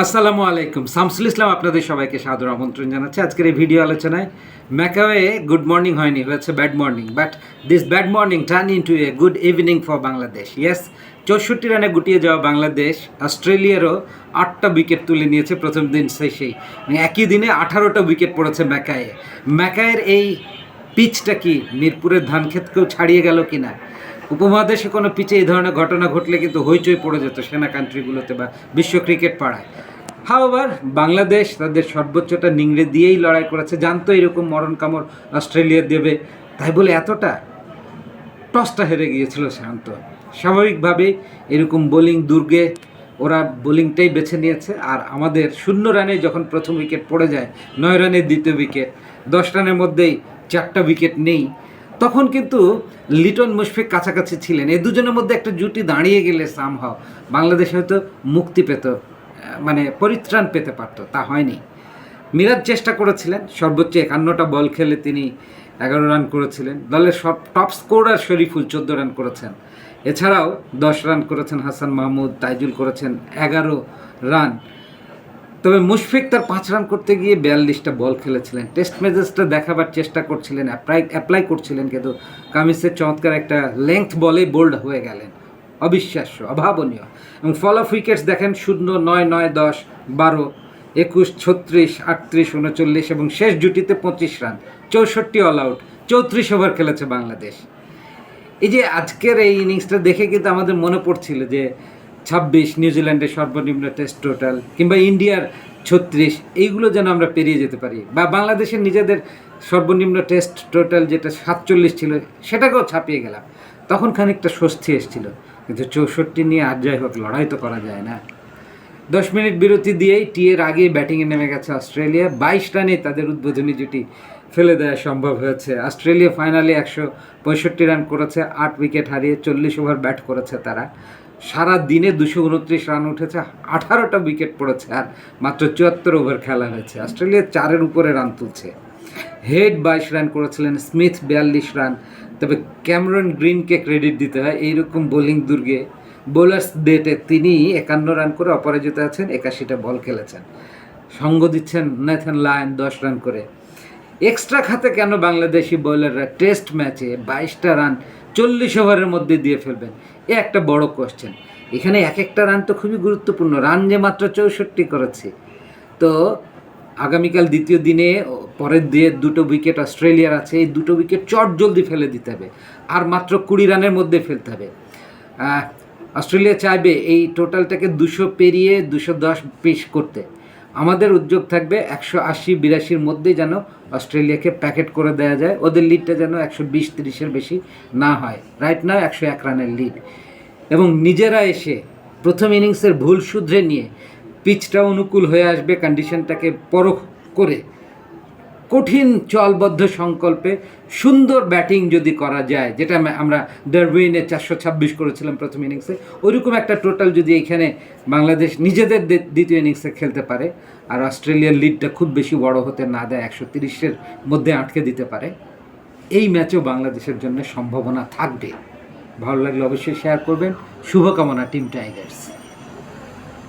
আসসালামু আলাইকুম। শামসুল ইসলাম আপনাদের সবাইকে সাদর আমন্ত্রণ জানাচ্ছি। আজকের এই ভিডিও আলোচনায় ম্যাকাওয়ে গুড মর্নিং হয়নি, হয়েছে bad morning, but this bad morning turn into a good evening for Bangladesh. Yes, 64 রানে গুটিয়ে যাওয়া বাংলাদেশ অস্ট্রেলিয়ারও 8টা উইকেট তুলে নিয়েছে প্রথম দিন শেষেই। একই দিনে 18টা উইকেট পড়েছে ম্যাকায়ের এই পিচটা কি মিরপুরের ধানক্ষেতকেও ছাড়িয়ে গেল কিনা? উপমহাদেশে কোনো পিচে এই ধরনের ঘটনা ঘটলে কিন্তু হইচই পড়ে যেত সেনা কান্ট্রিগুলোতে বা বিশ্ব ক্রিকেট পাড়ায়। হাওয়ার বাংলাদেশ তাদের সর্বোচ্চটা নিংড়ে দিয়েই লড়াই করেছে, জানতো এরকম মরণ কামড় অস্ট্রেলিয়া দেবে, তাই বলে এতটা টসটা হেরে গিয়েছিল শান্ত। স্বাভাবিকভাবেই এরকম বোলিং দুর্গে ওরা বোলিংটাই বেছে নিয়েছে। আর আমাদের 0 রানে যখন প্রথম উইকেট পড়ে যায়, 9 রানের দ্বিতীয় উইকেট, 10 রানের মধ্যেই 4টা উইকেট নেই, তখন কিন্তু লিটন মুশফিক কাছাকাছি ছিলেন। এই দুজনের মধ্যে একটা জুটি দাঁড়িয়ে গেলে সামহাও বাংলাদেশ হয়তো মুক্তি পেত, মানে পরিত্রাণ পেতে পারত। তা হয়নি। মিরাজ চেষ্টা করেছিলেন, সর্বোচ্চ 51টা বল খেলে তিনি 11 রান করেছিলেন। দলের সব টপ স্কোরার শরীফুল 14 রান করেছেন। এছাড়াও 10 রান করেছেন হাসান মাহমুদ, তাইজুল করেছেন 11 রান। তবে মুশফিক তার 5 রান করতে গিয়ে 42টা বল খেলেছিলেন। টেস্ট ম্যাচেসটা দেখাবার চেষ্টা করছিলেন, অ্যাপ্লাই করছিলেন, কিন্তু কামিন্সের চমৎকার একটা লেংথ বলে বোল্ড হয়ে গেলেন। অবিশ্বাস্য, অভাবনীয়। এবং ফল অফ উইকেটস দেখেন 0, 9, 9, 10, 12, 21, 36, 38, 39 এবং শেষ জুটিতে 25 রান, 64 অল আউট, 34 ওভার খেলেছে বাংলাদেশ। এই যে আজকের এই ইনিংসটা দেখে কিন্তু আমাদের মনে পড়ছিল যে 26 নিউজিল্যান্ডের সর্বনিম্ন টেস্ট টোটাল, কিংবা ইন্ডিয়ার 36, এইগুলো যেন আমরা পেরিয়ে যেতে পারি, বা বাংলাদেশের নিজেদের সর্বনিম্ন টেস্ট টোটাল যেটা 47 ছিল সেটাকেও ছাপিয়ে গেলাম। তখন খানিকটা স্বস্তি এসেছিল, কিন্তু 64 নিয়ে আর যাই হোক লড়াই তো করা যায় না। 10 মিনিট বিরতি দিয়েই টিয়ের আগে ব্যাটিংয়ে নেমে গেছে অস্ট্রেলিয়া। 22 রানে তাদের উদ্বোধনী জুটি ফেলে দেওয়া সম্ভব হয়েছে। অস্ট্রেলিয়া ফাইনালে 165 রান করেছে, 8 উইকেট হারিয়ে, 40 ওভার ব্যাট করেছে তারা। সারা দিনে 229 রান উঠেছে, 18টা উইকেট পড়েছে, আর মাত্র 74 ওভার খেলা হয়েছে। অস্ট্রেলিয়া 4-এর উপরে রান তুলছে। হেড 22 রান করেছিলেন, স্মিথ 42 রান। তবে ক্যামেরন গ্রিনকে ক্রেডিট দিতে হয়, এইরকম বোলিং দুর্গে বোলার্স ডেটে তিনি 51 রান করে অপরাজিত আছেন, 81টা বল খেলেছেন। সঙ্গ দিচ্ছেন নেথান লায়ন 10 রান করে। এক্সট্রা খাতে কেন বাংলাদেশি বোলাররা টেস্ট ম্যাচে 22টা রান 40 ওভারের মধ্যে দিয়ে ফেলবেন, এ একটা বড় কোশ্চেন। এখানে এক একটা রান তো খুবই গুরুত্বপূর্ণ। রান যে মাত্র 64 করেছে, তো আগামীকাল দ্বিতীয় দিনে পরের দিয়ে 2টো উইকেট অস্ট্রেলিয়ার আছে, এই 2টো উইকেট চট জলদি ফেলে দিতে হবে, আর মাত্র 20 রানের মধ্যে ফেলতে হবে। অস্ট্রেলিয়া চাইবে এই টোটালটাকে 200 পেরিয়ে 210 পিস করতে। আমাদের উদ্যোগ থাকবে 180-82-র মধ্যেই যেন অস্ট্রেলিয়াকে প্যাকেট করে দেওয়া যায়, ওদের লিডটা যেন 120-30-এর বেশি না হয়। রাইট নাও 101 রানের লিড, এবং নিজেরা এসে প্রথম ইনিংসের ভুল শুধরে নিয়ে পিচটা অনুকূল হয়ে আসবে, কন্ডিশনটাকে পরখ করে কঠিন চলবদ্ধ সংকল্পে সুন্দর ব্যাটিং যদি করা যায়, যেটা আমরা ডারউইনে 426 করেছিলাম প্রথম ইনিংসে, ওইরকম একটা টোটাল যদি এখানে বাংলাদেশ নিজেদের দ্বিতীয় ইনিংসে খেলতে পারে, আর অস্ট্রেলিয়ার লিডটা খুব বেশি বড় হতে না দেয়, 130-এর মধ্যে আটকে দিতে পারে, এই ম্যাচেও বাংলাদেশের জন্য সম্ভাবনা থাকবে। ভালো লাগলে অবশ্যই শেয়ার করবেন। শুভকামনা টিম টাইগার্স।